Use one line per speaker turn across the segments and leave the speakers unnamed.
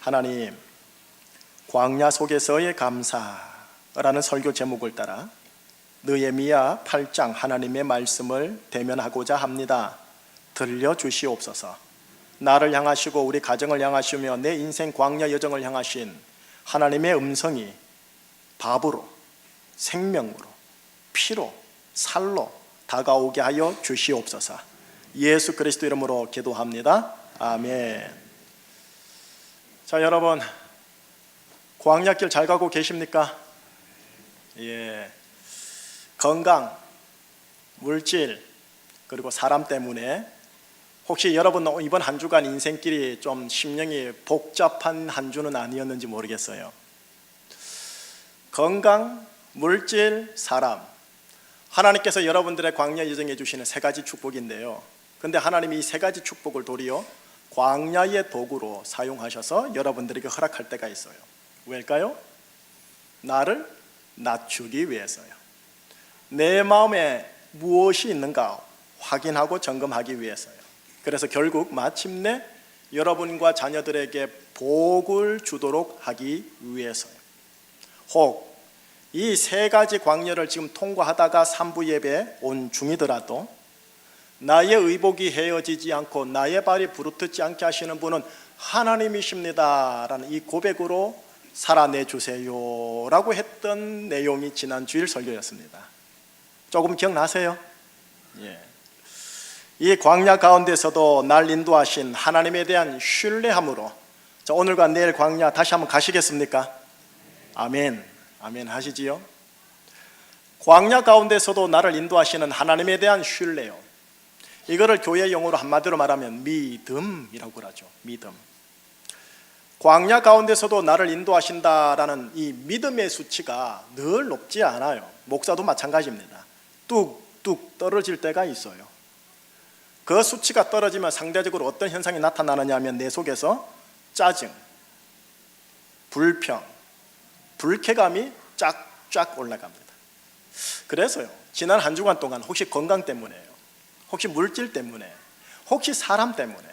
하나님, 광야 속에서의 감사라는 설교 제목을 따라 느헤미야 8장 하나님의 말씀을 대면하고자 합니다. 들려주시옵소서. 나를 향하시고 우리 가정을 향하시며 내 인생 광야 여정을 향하신 하나님의 음성이 밥으로, 생명으로, 피로, 살로 다가오게 하여 주시옵소서. 예수 그리스도 이름으로 기도합니다. 아멘. 자, 여러분, 광야길 잘 가고 계십니까? 예. 건강, 물질, 그리고 사람 때문에 혹시 여러분 이번 한 주간 인생길이 좀 심령이 복잡한 한 주는 아니었는지 모르겠어요. 건강, 물질, 사람, 하나님께서 여러분들의 광야 여정해 주시는 세 가지 축복인데요, 근데 하나님이 이 세 가지 축복을 도리어 광야의 도구로 사용하셔서 여러분들에게 허락할 때가 있어요. 왜일까요? 나를 낮추기 위해서요. 내 마음에 무엇이 있는가 확인하고 점검하기 위해서요. 그래서 결국 마침내 여러분과 자녀들에게 복을 주도록 하기 위해서요. 혹 이 세 가지 광야를 지금 통과하다가 3부 예배 온 중이더라도 나의 의복이 헤어지지 않고 나의 발이 부르트지 않게 하시는 분은 하나님이십니다 라는 이 고백으로 살아내주세요 라고 했던 내용이 지난 주일 설교였습니다. 조금 기억나세요? 예. 이 광야 가운데서도 날 인도하신 하나님에 대한 신뢰함으로, 자, 오늘과 내일 광야 다시 한번 가시겠습니까? 아멘. 아멘 하시지요? 광야 가운데서도 나를 인도하시는 하나님에 대한 신뢰요, 이거를 교회 용어로 한마디로 말하면 믿음이라고 하죠. 믿음. 광야 가운데서도 나를 인도하신다라는 이 믿음의 수치가 늘 높지 않아요. 목사도 마찬가지입니다. 뚝뚝 떨어질 때가 있어요. 그 수치가 떨어지면 상대적으로 어떤 현상이 나타나느냐 하면 내 속에서 짜증, 불평, 불쾌감이 쫙쫙 올라갑니다. 그래서요, 지난 한 주간 동안 혹시 건강 때문에요, 혹시 물질 때문에, 혹시 사람 때문에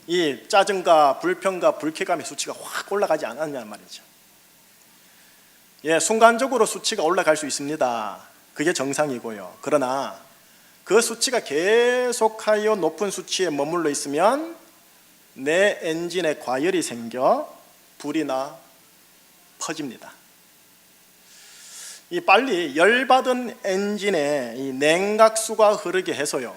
이 짜증과 불평과 불쾌감의 수치가 확 올라가지 않았냐는 말이죠. 예, 순간적으로 수치가 올라갈 수 있습니다. 그게 정상이고요. 그러나 그 수치가 계속하여 높은 수치에 머물러 있으면 내 엔진에 과열이 생겨 불이 나 퍼집니다. 이 빨리 열받은 엔진에 이 냉각수가 흐르게 해서요,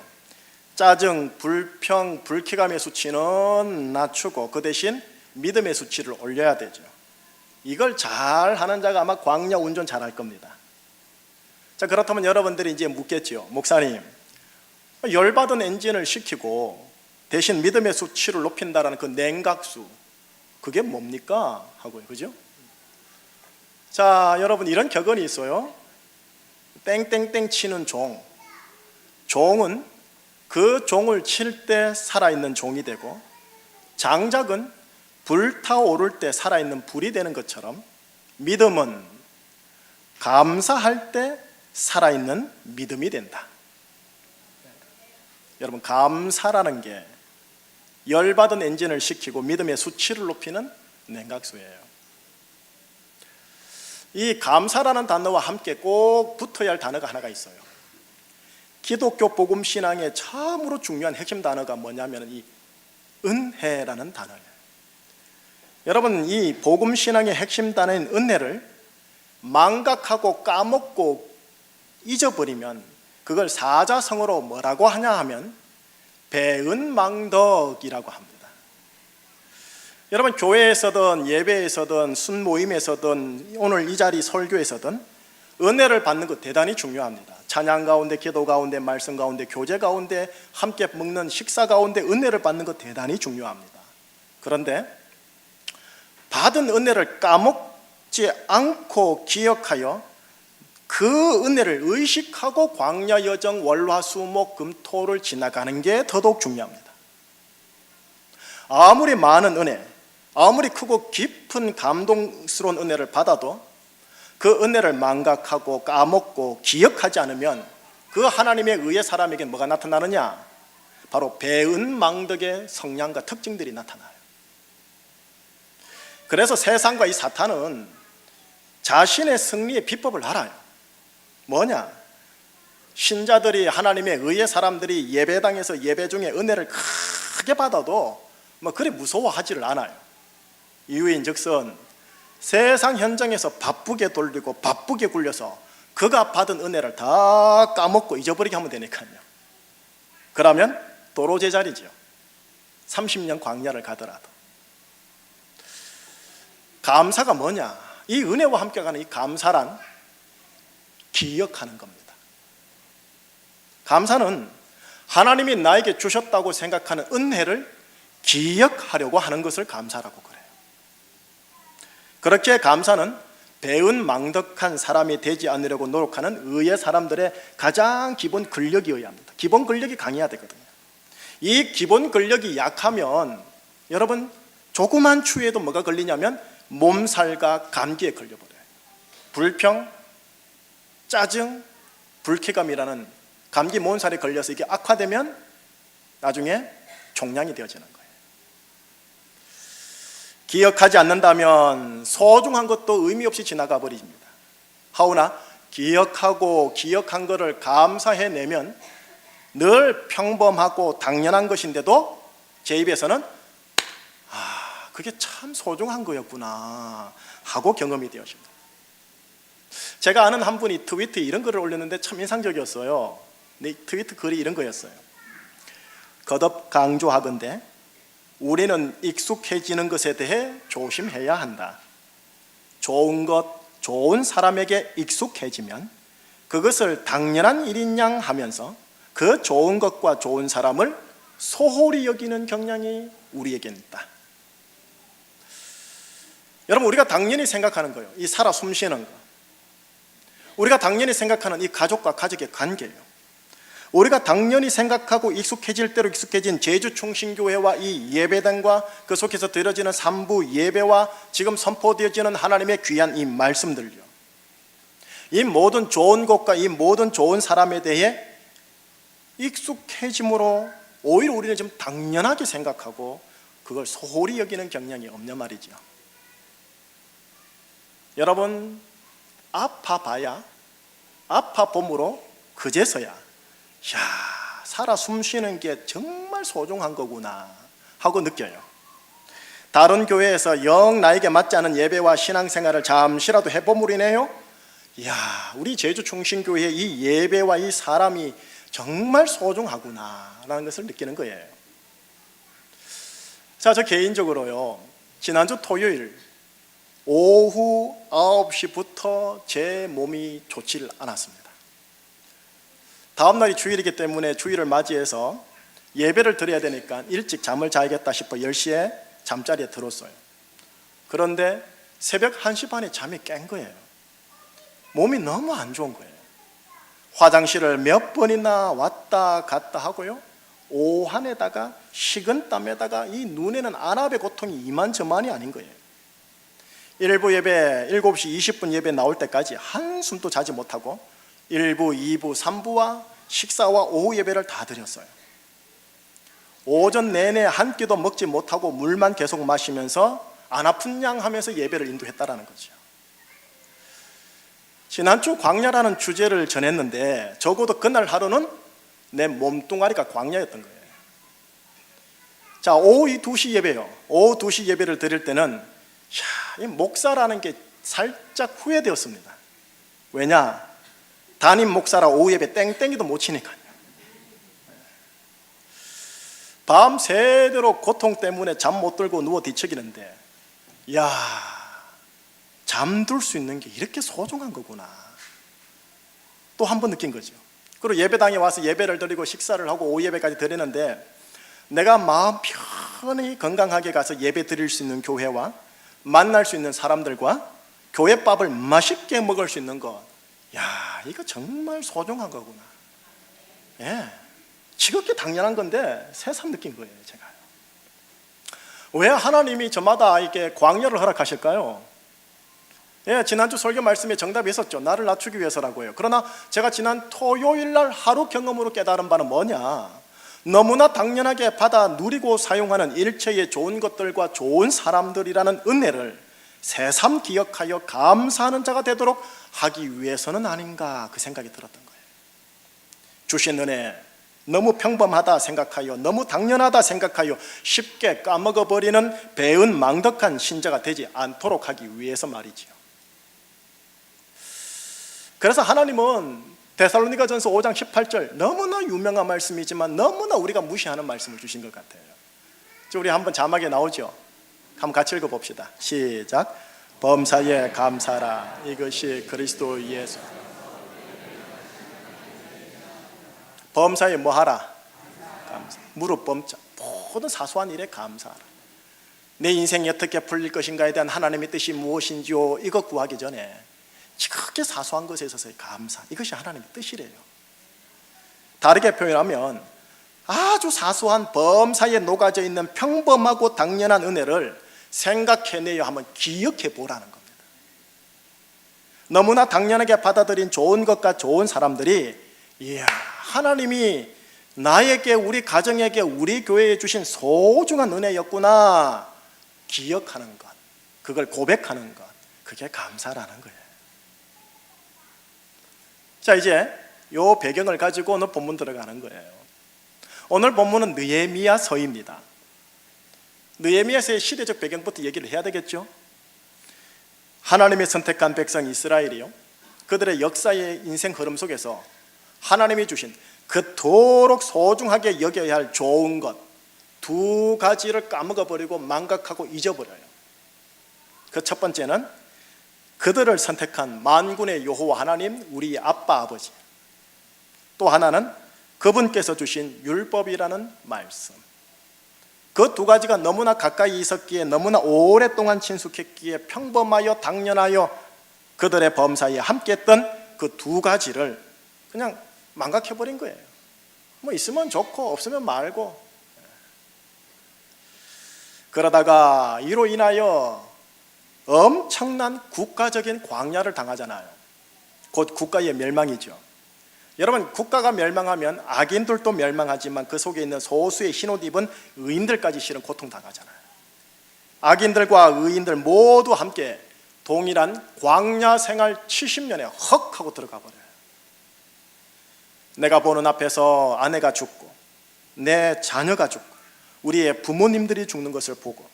짜증, 불평, 불쾌감의 수치는 낮추고 그 대신 믿음의 수치를 올려야 되죠. 이걸 잘 하는 자가 아마 광야 운전 잘 할 겁니다. 자, 그렇다면 여러분들이 이제 묻겠죠. 목사님, 열받은 엔진을 식히고 대신 믿음의 수치를 높인다라는 그 냉각수, 그게 뭡니까? 하고요, 그죠? 자, 여러분, 이런 격언이 있어요. 땡땡땡 치는 종, 종은 그 종을 칠 때 살아있는 종이 되고, 장작은 불타오를 때 살아있는 불이 되는 것처럼 믿음은 감사할 때 살아있는 믿음이 된다. 여러분, 감사라는 게 열받은 엔진을 식히고 믿음의 수치를 높이는 냉각수예요. 이 감사라는 단어와 함께 꼭 붙어야 할 단어가 하나가 있어요. 기독교 복음 신앙의 참으로 중요한 핵심 단어가 뭐냐면 이 은혜라는 단어예요. 여러분, 이 복음 신앙의 핵심 단어인 은혜를 망각하고 까먹고 잊어버리면 그걸 사자성어로 뭐라고 하냐 하면 배은망덕이라고 합니다. 여러분, 교회에서든 예배에서든 순모임에서든 오늘 이 자리 설교에서든 은혜를 받는 것 대단히 중요합니다. 찬양 가운데, 기도 가운데, 말씀 가운데, 교제 가운데, 함께 먹는 식사 가운데 은혜를 받는 것 대단히 중요합니다. 그런데 받은 은혜를 까먹지 않고 기억하여 그 은혜를 의식하고 광야 여정 월화수목금토를 지나가는 게 더더욱 중요합니다. 아무리 많은 은혜, 아무리 크고 깊은 감동스러운 은혜를 받아도 그 은혜를 망각하고 까먹고 기억하지 않으면 그 하나님의 의의 사람에게 뭐가 나타나느냐? 바로 배은망덕의 성향과 특징들이 나타나요. 그래서 세상과 이 사탄은 자신의 승리의 비법을 알아요. 뭐냐? 신자들이, 하나님의 의의 사람들이 예배당에서 예배 중에 은혜를 크게 받아도 뭐 그리 무서워하지를 않아요. 이유인즉슨 세상 현장에서 바쁘게 돌리고 바쁘게 굴려서 그가 받은 은혜를 다 까먹고 잊어버리게 하면 되니까요. 그러면 도로 제자리죠. 30년 광야를 가더라도. 감사가 뭐냐? 이 은혜와 함께 가는 이 감사란 기억하는 겁니다. 감사는 하나님이 나에게 주셨다고 생각하는 은혜를 기억하려고 하는 것을 감사라고 그래요. 그렇게 감사는 배은망덕한 사람이 되지 않으려고 노력하는 의의 사람들의 가장 기본 근력이어야 합니다. 기본 근력이 강해야 되거든요. 이 기본 근력이 약하면 여러분 조그만 추위에도 뭐가 걸리냐면 몸살과 감기에 걸려버려요. 불평, 짜증, 불쾌감이라는 감기 몸살에 걸려서 이게 악화되면 나중에 종양이 되어지는 거예요. 기억하지 않는다면 소중한 것도 의미 없이 지나가 버립니다. 하오나 기억하고 기억한 것을 감사해내면 늘 평범하고 당연한 것인데도 제 입에서는 그게 참 소중한 거였구나 하고 경험이 되어집니다. 제가 아는 한 분이 트위터에 이런 글을 올렸는데 참 인상적이었어요. 트위터 글이 이런 거였어요. 거듭 강조하건대 우리는 익숙해지는 것에 대해 조심해야 한다. 좋은 것, 좋은 사람에게 익숙해지면 그것을 당연한 일인 양 하면서 그 좋은 것과 좋은 사람을 소홀히 여기는 경향이 우리에겐 있다. 여러분, 우리가 당연히 생각하는 거예요. 이 살아 숨쉬는 거. 우리가 당연히 생각하는 이 가족과 가족의 관계예요. 우리가 당연히 생각하고 익숙해질 대로 익숙해진 제주충신교회와 이 예배당과 그 속에서 드려지는 삼부 예배와 지금 선포되어지는 하나님의 귀한 이 말씀들요. 이 모든 좋은 것과 이 모든 좋은 사람에 대해 익숙해짐으로 오히려 우리는 좀 당연하게 생각하고 그걸 소홀히 여기는 경향이 없냐 말이죠. 여러분, 아파봐야 아파봄으로 그제서야 살아 숨쉬는 게 정말 소중한 거구나 하고 느껴요. 다른 교회에서 영 나에게 맞지 않은 예배와 신앙생활을 잠시라도 해봄으로인해요 우리 제주충신교회의 이 예배와 이 사람이 정말 소중하구나 라는 것을 느끼는 거예요. 자, 저 개인적으로요, 지난주 토요일 오후 9시부터 제 몸이 좋지를 않았습니다. 다음 날이 주일이기 때문에 주일을 맞이해서 예배를 드려야 되니까 일찍 잠을 자야겠다 싶어 10시에 잠자리에 들었어요. 그런데 새벽 1시 반에 잠이 깬 거예요. 몸이 너무 안 좋은 거예요. 화장실을 몇 번이나 왔다 갔다 하고요, 오한에다가 식은땀에다가 이 눈에는 안압의 고통이 이만저만이 아닌 거예요. 일부 예배 7시 20분 예배 나올 때까지 한숨도 자지 못하고 1부, 2부, 3부와 식사와 오후 예배를 다 드렸어요. 오전 내내 한 끼도 먹지 못하고 물만 계속 마시면서 안 아픈 양 하면서 예배를 인도했다라는 거죠. 지난주 광야라는 주제를 전했는데 적어도 그날 하루는 내 몸뚱아리가 광야였던 거예요. 자, 오후 2시 예배요. 오후 2시 예배를 드릴 때는 이 목사라는 게 살짝 후회되었습니다. 왜냐? 담임 목사라 오후 예배 땡땡이도 못 치니까요. 밤새도록 고통 때문에 잠 못 들고 누워 뒤척이는데 잠들 수 있는 게 이렇게 소중한 거구나 또 한 번 느낀 거죠. 그리고 예배당에 와서 예배를 드리고 식사를 하고 오후 예배까지 드리는데 내가 마음 편히 건강하게 가서 예배 드릴 수 있는 교회와 만날 수 있는 사람들과 교회밥을 맛있게 먹을 수 있는 것, 이거 정말 소중한 거구나. 지극히 당연한 건데 새삼 느낀 거예요. 제가 왜 하나님이 저마다 이렇게 광야를 허락하실까요? 지난주 설교 말씀에 정답이 있었죠. 나를 낮추기 위해서라고요. 그러나 제가 지난 토요일 날 하루 경험으로 깨달은 바는 뭐냐? 너무나 당연하게 받아 누리고 사용하는 일체의 좋은 것들과 좋은 사람들이라는 은혜를 새삼 기억하여 감사하는 자가 되도록 하기 위해서는 아닌가, 그 생각이 들었던 거예요. 주신 은혜 너무 평범하다 생각하여, 너무 당연하다 생각하여 쉽게 까먹어버리는 배은 망덕한 신자가 되지 않도록 하기 위해서 말이지요. 그래서 하나님은 데살로니가전서 5장 18절, 너무나 유명한 말씀이지만 너무나 우리가 무시하는 말씀을 주신 것 같아요. 우리 한번 자막에 나오죠. 한번 같이 읽어봅시다. 시작. 범사에 감사라, 이것이 그리스도 예수. 범사에 뭐하라? 감사. 무릎 범자, 모든 사소한 일에 감사하라. 내 인생이 어떻게 풀릴 것인가에 대한 하나님의 뜻이 무엇인지요, 이거 구하기 전에 그렇게 사소한 것에 있어서의 감사, 이것이 하나님의 뜻이래요. 다르게 표현하면 아주 사소한 범사에 녹아져 있는 평범하고 당연한 은혜를 생각해내요, 한번 기억해 보라는 겁니다. 너무나 당연하게 받아들인 좋은 것과 좋은 사람들이, 이야, 하나님이 나에게, 우리 가정에게, 우리 교회에 주신 소중한 은혜였구나 기억하는 것, 그걸 고백하는 것, 그게 감사라는 거예요. 자, 이제 이 배경을 가지고 오늘 본문 들어가는 거예요. 오늘 본문은 느헤미야서입니다. 느헤미야서의 시대적 배경부터 얘기를 해야 되겠죠. 하나님의 선택한 백성 이스라엘이요, 그들의 역사의 인생 흐름 속에서 하나님이 주신 그토록 소중하게 여겨야 할 좋은 것 두 가지를 까먹어버리고 망각하고 잊어버려요. 그 첫 번째는 그들을 선택한 만군의 여호와 하나님, 우리 아빠 아버지. 또 하나는 그분께서 주신 율법이라는 말씀. 그 두 가지가 너무나 가까이 있었기에, 너무나 오랫동안 친숙했기에, 평범하여 당연하여 그들의 범사에 함께했던 그 두 가지를 그냥 망각해버린 거예요. 뭐 있으면 좋고 없으면 말고. 그러다가 이로 인하여 엄청난 국가적인 광야를 당하잖아요. 곧 국가의 멸망이죠. 여러분, 국가가 멸망하면 악인들도 멸망하지만 그 속에 있는 소수의 흰옷 입은 의인들까지 실은 고통당하잖아요. 악인들과 의인들 모두 함께 동일한 광야 생활 70년에 헉 하고 들어가 버려요. 내가 보는 앞에서 아내가 죽고 내 자녀가 죽고 우리의 부모님들이 죽는 것을 보고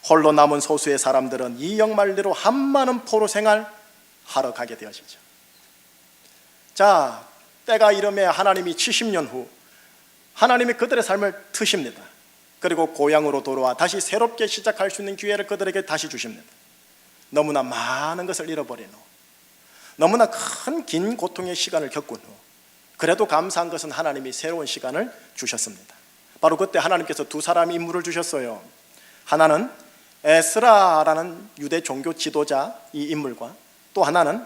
홀로 남은 소수의 사람들은 이 역말대로 한많은 포로 생활하러 가게 되어지죠. 자, 때가 이름에 하나님이 70년 후 하나님이 그들의 삶을 트십니다. 그리고 고향으로 돌아와 다시 새롭게 시작할 수 있는 기회를 그들에게 다시 주십니다. 너무나 많은 것을 잃어버린 후, 너무나 큰 긴 고통의 시간을 겪은 후, 그래도 감사한 것은 하나님이 새로운 시간을 주셨습니다. 바로 그때 하나님께서 두 사람의 인물을 주셨어요. 하나는 에스라라는 유대 종교 지도자 이 인물과, 또 하나는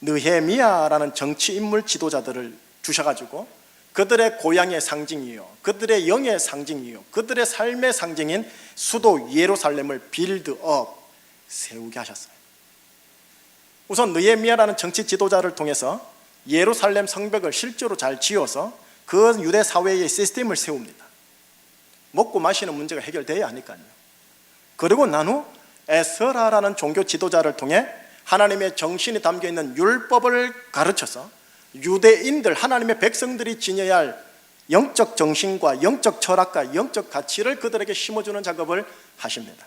느헤미야라는 정치 인물 지도자들을 주셔가지고 그들의 고향의 상징이요, 그들의 영의 상징이요, 그들의 삶의 상징인 수도 예루살렘을 빌드업, 세우게 하셨어요. 우선 느헤미야라는 정치 지도자를 통해서 예루살렘 성벽을 실제로 잘 지어서 그 유대 사회의 시스템을 세웁니다. 먹고 마시는 문제가 해결돼야 하니까요. 그리고 난 후 에스라라는 종교 지도자를 통해 하나님의 정신이 담겨있는 율법을 가르쳐서 유대인들, 하나님의 백성들이 지녀야 할 영적 정신과 영적 철학과 영적 가치를 그들에게 심어주는 작업을 하십니다.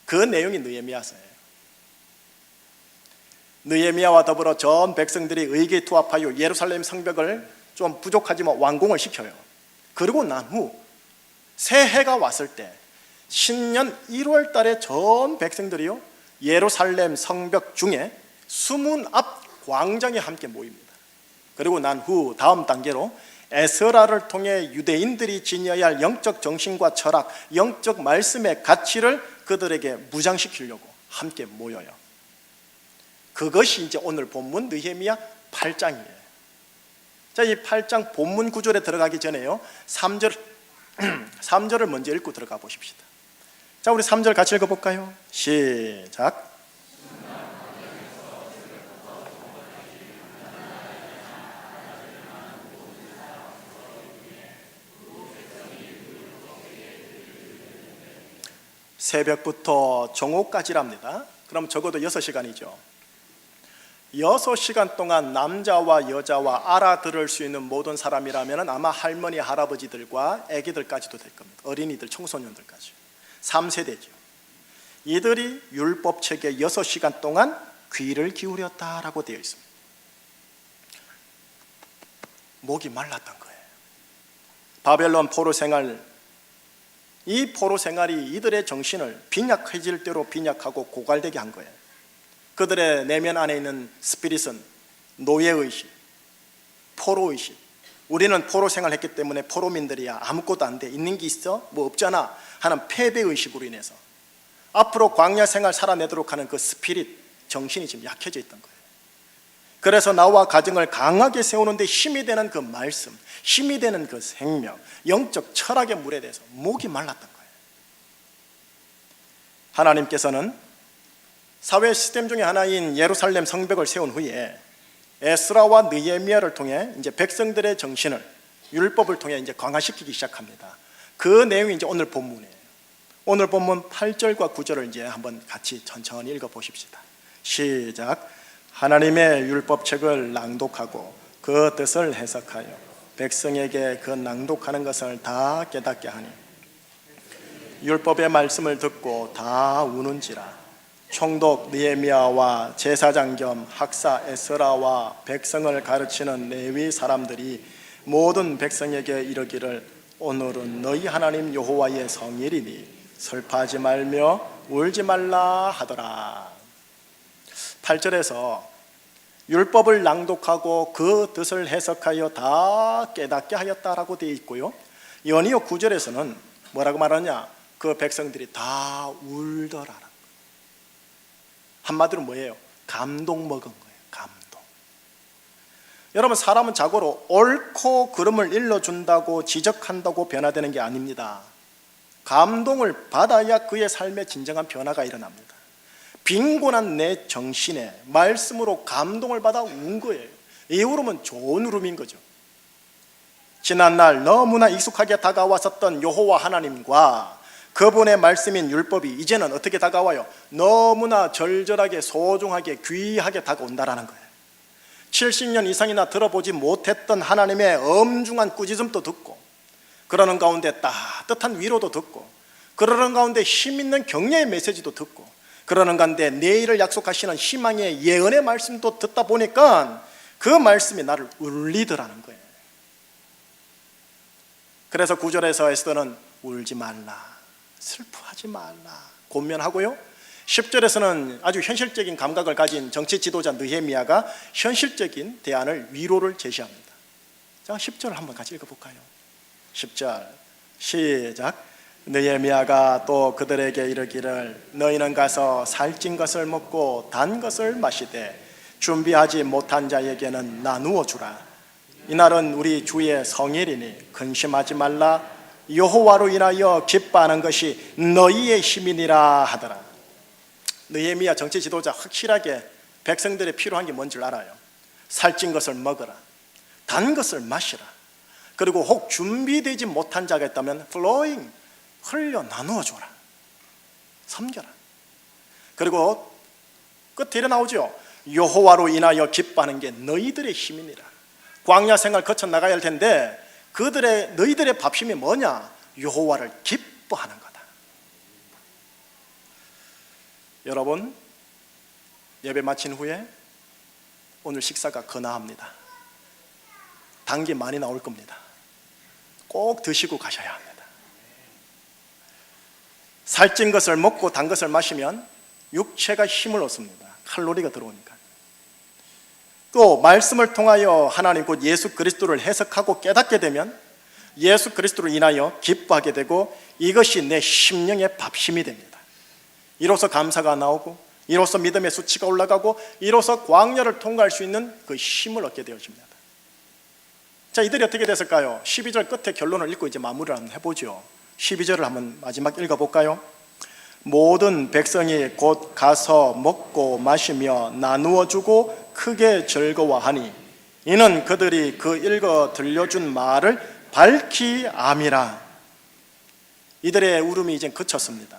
그 내용이 느헤미야서예요. 느헤미야와 더불어 전 백성들이 의기투합하여 예루살렘 성벽을 좀 부족하지만 완공을 시켜요. 그리고 난 후 새해가 왔을 때 신년 1월 달에 전 백성들이요, 예루살렘 성벽 중에 수문 앞 광장에 함께 모입니다. 그리고 난 후 다음 단계로 에스라를 통해 유대인들이 지녀야 할 영적 정신과 철학, 영적 말씀의 가치를 그들에게 무장시키려고 함께 모여요. 그것이 이제 오늘 본문 느헤미야 8장이에요. 자, 이 8장 본문 구절에 들어가기 전에요, 3절을 먼저 읽고 들어가 보십시다. 자, 우리 3절 같이 읽어볼까요? 시작. 새벽부터 정오까지랍니다. 그럼 적어도 6시간이죠. 6시간 동안 남자와 여자와 알아들을 수 있는 모든 사람이라면 아마 할머니, 할아버지들과 아기들까지도 될 겁니다. 어린이들, 청소년들까지. 3세대죠. 이들이 율법책에 6시간 동안 귀를 기울였다라고 되어 있습니다. 목이 말랐던 거예요. 바벨론 포로 생활, 이 포로 생활이 이들의 정신을 빈약해질 대로 빈약하고 고갈되게 한 거예요. 그들의 내면 안에 있는 스피릿은 노예의식, 포로의식. 우리는 포로 생활했기 때문에 포로민들이야, 아무것도 안 돼, 있는 게 있어? 뭐 없잖아 하는 패배의식으로 인해서 앞으로 광야 생활 살아내도록 하는 그 스피릿, 정신이 지금 약해져 있던 거예요. 그래서 나와 가정을 강하게 세우는데 힘이 되는 그 말씀, 힘이 되는 그 생명, 영적 철학의 물에 대해서 목이 말랐던 거예요. 하나님께서는 사회 시스템 중에 하나인 예루살렘 성벽을 세운 후에 에스라와 느헤미야를 통해 이제 백성들의 정신을 율법을 통해 이제 강화시키기 시작합니다. 그 내용이 이제 오늘 본문이에요. 오늘 본문 8절과 9절을 이제 한번 같이 천천히 읽어 보십시다. 시작. 하나님의 율법책을 낭독하고 그 뜻을 해석하여 백성에게 그 낭독하는 것을 다 깨닫게 하니 율법의 말씀을 듣고 다 우는지라. 총독 느헤미야와 제사장 겸 학사 에스라와 백성을 가르치는 레위 사람들이 모든 백성에게 이르기를 오늘은 너희 하나님 여호와의 성일이니 슬퍼하지 말며 울지 말라 하더라. 8절에서 율법을 낭독하고 그 뜻을 해석하여 다 깨닫게 하였다라고 되어 있고요, 연이어 9절에서는 뭐라고 말하냐, 그 백성들이 다 울더라. 한마디로 뭐예요? 감동 먹은 거예요. 감동. 여러분, 사람은 자고로 옳고 그름을 일러준다고 지적한다고 변화되는 게 아닙니다. 감동을 받아야 그의 삶에 진정한 변화가 일어납니다. 빈곤한 내 정신에 말씀으로 감동을 받아 운 거예요. 이 울음은 좋은 울음인 거죠. 지난날 너무나 익숙하게 다가왔었던 여호와 하나님과 그분의 말씀인 율법이 이제는 어떻게 다가와요? 너무나 절절하게 소중하게 귀하게 다가온다라는 거예요. 70년 이상이나 들어보지 못했던 하나님의 엄중한 꾸짖음도 듣고, 그러는 가운데 따뜻한 위로도 듣고, 그러는 가운데 힘있는 격려의 메시지도 듣고, 그러는 가운데 내일을 약속하시는 희망의 예언의 말씀도 듣다 보니까 그 말씀이 나를 울리더라는 거예요. 그래서 9절에서 에스더는 울지 말라, 슬퍼하지 말라 권면하고요, 10절에서는 아주 현실적인 감각을 가진 정치 지도자 느헤미야가 현실적인 대안을, 위로를 제시합니다. 자, 10절을 한번 같이 읽어볼까요? 10절 시작. 느헤미야가 또 그들에게 이르기를 너희는 가서 살찐 것을 먹고 단 것을 마시되 준비하지 못한 자에게는 나누어 주라. 이날은 우리 주의 성일이니 근심하지 말라. 여호와로 인하여 기뻐하는 것이 너희의 힘이니라 하더라. 느헤미야 정치 지도자 확실하게 백성들의 필요한 게 뭔지 알아요. 살찐 것을 먹어라, 단 것을 마시라, 그리고 혹 준비되지 못한 자가 있다면 flowing, 흘려 나누어 줘라, 섬겨라. 그리고 끝에 나오죠. 여호와로 인하여 기뻐하는 게 너희들의 힘이니라. 광야 생활 거쳐 나가야 할 텐데 너희들의 밥심이 뭐냐? 여호와를 기뻐하는 거다. 여러분, 예배 마친 후에 오늘 식사가 거나합니다. 단 게 많이 나올 겁니다. 꼭 드시고 가셔야 합니다. 살찐 것을 먹고 단 것을 마시면 육체가 힘을 얻습니다. 칼로리가 들어오니까. 또 말씀을 통하여 하나님 곧 예수 그리스도를 해석하고 깨닫게 되면 예수 그리스도로 인하여 기뻐하게 되고 이것이 내 심령의 밥심이 됩니다. 이로써 감사가 나오고 이로써 믿음의 수치가 올라가고 이로써 광야를 통과할 수 있는 그 힘을 얻게 되어집니다. 자, 이들이 어떻게 됐을까요? 12절 끝에 결론을 읽고 이제 마무리를 한번 해보죠. 12절을 한번 마지막 읽어볼까요? 모든 백성이 곧 가서 먹고 마시며 나누어 주고 크게 즐거워하니 이는 그들이 그 읽어 들려준 말을 밝히 암이라. 이들의 울음이 이제 그쳤습니다.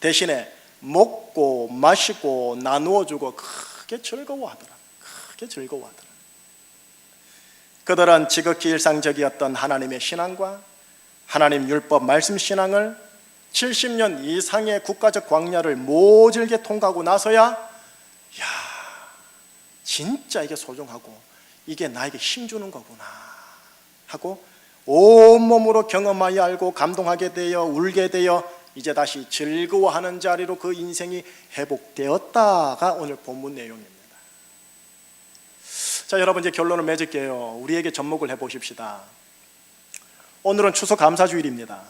대신에 먹고 마시고 나누어 주고 크게 즐거워하더라. 크게 즐거워하더라. 그들은 지극히 일상적이었던 하나님의 신앙과 하나님 율법 말씀 신앙을 70년 이상의 국가적 광야를 모질게 통과하고 나서야 야, 진짜 이게 소중하고 이게 나에게 힘주는 거구나 하고 온몸으로 경험하여 알고 감동하게 되어 울게 되어 이제 다시 즐거워하는 자리로 그 인생이 회복되었다가 오늘 본문 내용입니다. 자, 여러분 이제 결론을 맺을게요. 우리에게 접목을 해보십시다. 오늘은 추수감사주일입니다.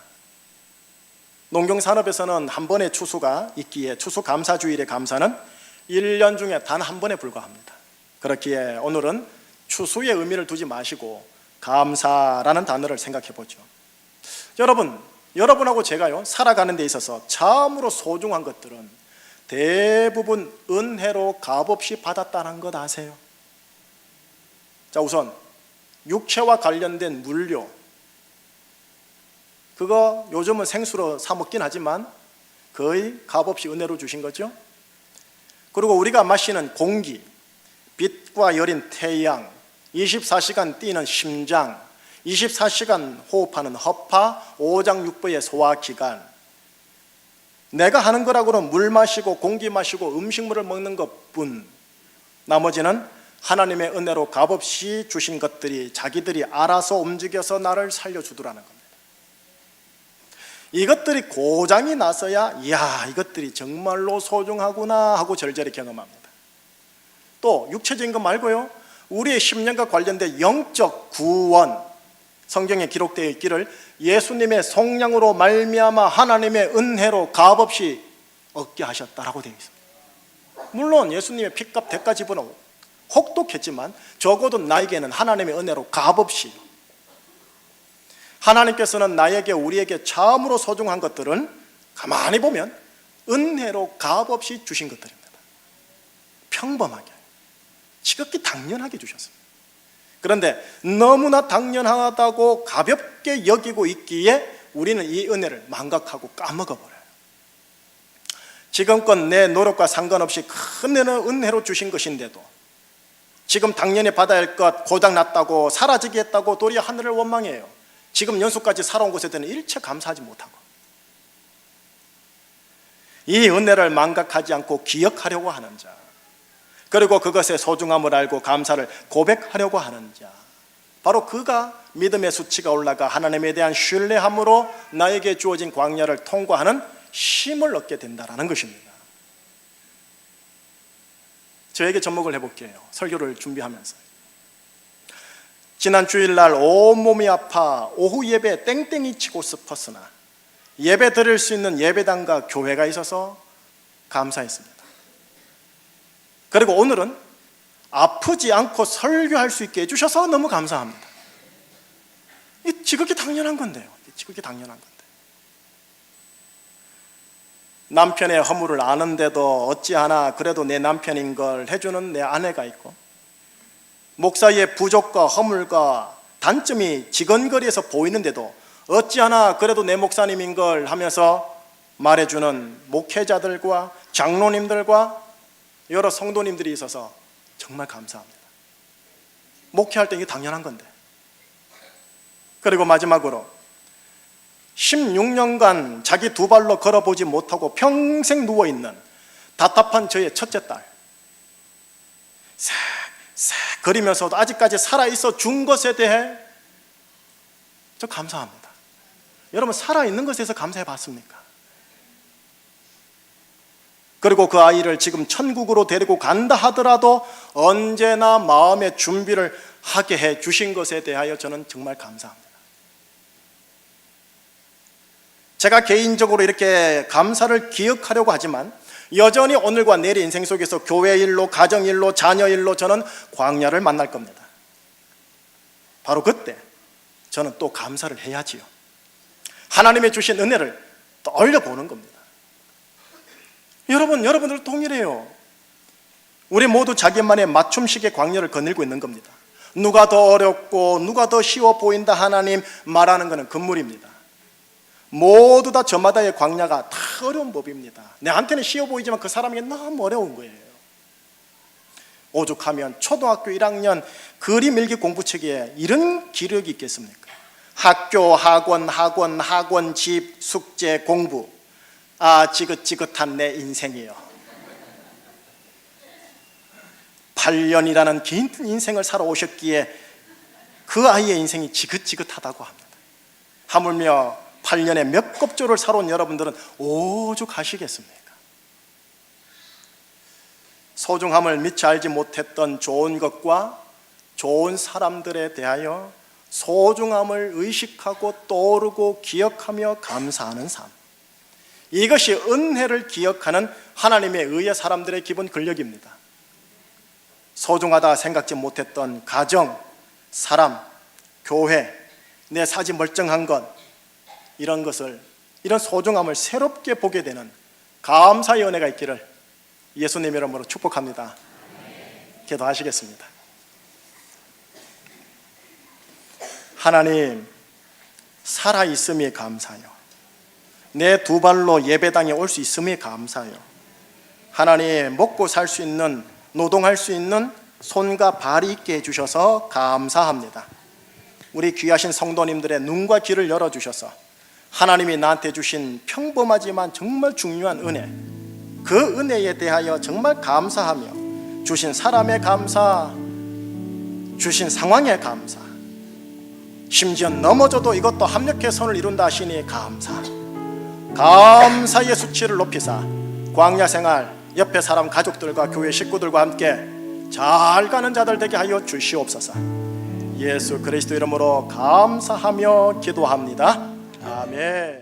농경산업에서는 한 번의 추수가 있기에 추수감사주일의 감사는 1년 중에 단 한 번에 불과합니다. 그렇기에 오늘은 추수의 의미를 두지 마시고 감사라는 단어를 생각해 보죠. 여러분하고 제가요 살아가는 데 있어서 참으로 소중한 것들은 대부분 은혜로 값없이 받았다는 것 아세요? 자, 우선 육체와 관련된 물료, 그거 요즘은 생수로 사 먹긴 하지만 거의 값없이 은혜로 주신 거죠. 그리고 우리가 마시는 공기, 빛과 여린 태양, 24시간 뛰는 심장, 24시간 호흡하는 허파, 오장육부의 소화기관, 내가 하는 거라고는 물 마시고 공기 마시고 음식물을 먹는 것뿐, 나머지는 하나님의 은혜로 값없이 주신 것들이 자기들이 알아서 움직여서 나를 살려주더라는 겁니다. 이것들이 고장이 나서야 이야, 이것들이 정말로 소중하구나 하고 절절히 경험합니다. 또 육체적인 것 말고요, 우리의 심령과 관련된 영적 구원, 성경에 기록되어 있기를 예수님의 속량으로 말미암아 하나님의 은혜로 값없이 얻게 하셨다라고 되어 있습니다. 물론 예수님의 피값 대가 지불은 혹독했지만 적어도 나에게는 하나님의 은혜로 값없이, 하나님께서는 나에게 우리에게 참으로 소중한 것들은 가만히 보면 은혜로 값없이 주신 것들입니다. 평범하게, 지극히 당연하게 주셨습니다. 그런데 너무나 당연하다고 가볍게 여기고 있기에 우리는 이 은혜를 망각하고 까먹어버려요. 지금껏 내 노력과 상관없이 큰 은혜로 주신 것인데도 지금 당연히 받아야 할 것 고장났다고 사라지게 했다고 도리어 하늘을 원망해요. 지금 연수까지 살아온 것에 대한 일체 감사하지 못하고, 이 은혜를 망각하지 않고 기억하려고 하는 자, 그리고 그것의 소중함을 알고 감사를 고백하려고 하는 자, 바로 그가 믿음의 수치가 올라가 하나님에 대한 신뢰함으로 나에게 주어진 광야를 통과하는 힘을 얻게 된다는 것입니다. 저에게 접목을 해볼게요. 설교를 준비하면서 지난 주일날 온몸이 아파 오후 예배에 땡땡이 치고 싶었으나 예배 드릴 수 있는 예배당과 교회가 있어서 감사했습니다. 그리고 오늘은 아프지 않고 설교할 수 있게 해주셔서 너무 감사합니다. 이게 지극히 당연한 건데요. 지극히 당연한 건데, 남편의 허물을 아는데도 어찌하나 그래도 내 남편인 걸 해주는 내 아내가 있고, 목사의 부족과 허물과 단점이 지근거리에서 보이는데도 어찌하나 그래도 내 목사님인 걸 하면서 말해주는 목회자들과 장로님들과 여러 성도님들이 있어서 정말 감사합니다. 목회할 때 이게 당연한 건데. 그리고 마지막으로 16년간 자기 두 발로 걸어보지 못하고 평생 누워있는 답답한 저의 첫째 딸, 색 거리면서도 아직까지 살아있어 준 것에 대해 저 감사합니다. 여러분, 살아있는 것에 대해서 감사해 봤습니까? 그리고 그 아이를 지금 천국으로 데리고 간다 하더라도 언제나 마음의 준비를 하게 해 주신 것에 대하여 저는 정말 감사합니다. 제가 개인적으로 이렇게 감사를 기억하려고 하지만 여전히 오늘과 내일의 인생 속에서 교회 일로, 가정 일로, 자녀 일로 저는 광야를 만날 겁니다. 바로 그때 저는 또 감사를 해야지요. 하나님의 주신 은혜를 떠올려보는 겁니다. 여러분들 동일해요. 우리 모두 자기만의 맞춤식의 광야를 거닐고 있는 겁니다. 누가 더 어렵고 누가 더 쉬워 보인다 하나님 말하는 것은 금물입니다. 모두 다 저마다의 광야가 다 어려운 법입니다. 내한테는 쉬워 보이지만 그 사람에게 너무 어려운 거예요. 오죽하면 초등학교 1학년 그림 일기 공부책에 이런 기록이 있겠습니까? 학교, 학원, 집, 숙제, 공부. 아, 지긋지긋한 내 인생이요. 8년이라는 긴 인생을 살아오셨기에 그 아이의 인생이 지긋지긋하다고 합니다. 하물며 8년에 몇 kop조를 살아온 여러분들은 오죽하시겠습니까? 소중함을 미처 알지 못했던 좋은 것과 좋은 사람들에 대하여 소중함을 의식하고 떠오르고 기억하며 감사하는 삶, 이것이 은혜를 기억하는 하나님의 의의 사람들의 기본 근력입니다. 소중하다 생각지 못했던 가정, 사람, 교회, 내 사지 멀쩡한 것, 이런 소중함을 새롭게 보게 되는 감사의 은혜가 있기를 예수님 이름으로 축복합니다. 기도하시겠습니다. 하나님, 살아있음이 감사요. 내 두 발로 예배당에 올 수 있음이 감사요. 하나님, 먹고 살 수 있는, 노동할 수 있는 손과 발이 있게 해주셔서 감사합니다. 우리 귀하신 성도님들의 눈과 귀를 열어주셔서 하나님이 나한테 주신 평범하지만 정말 중요한 은혜, 그 은혜에 대하여 정말 감사하며 주신 사람의 감사, 주신 상황의 감사, 심지어 넘어져도 이것도 합력해 선을 이룬다 하시니 감사의 수치를 높이사 광야 생활 옆에 사람 가족들과 교회 식구들과 함께 잘 가는 자들 되게 하여 주시옵소서. 예수 그리스도 이름으로 감사하며 기도합니다. 아멘.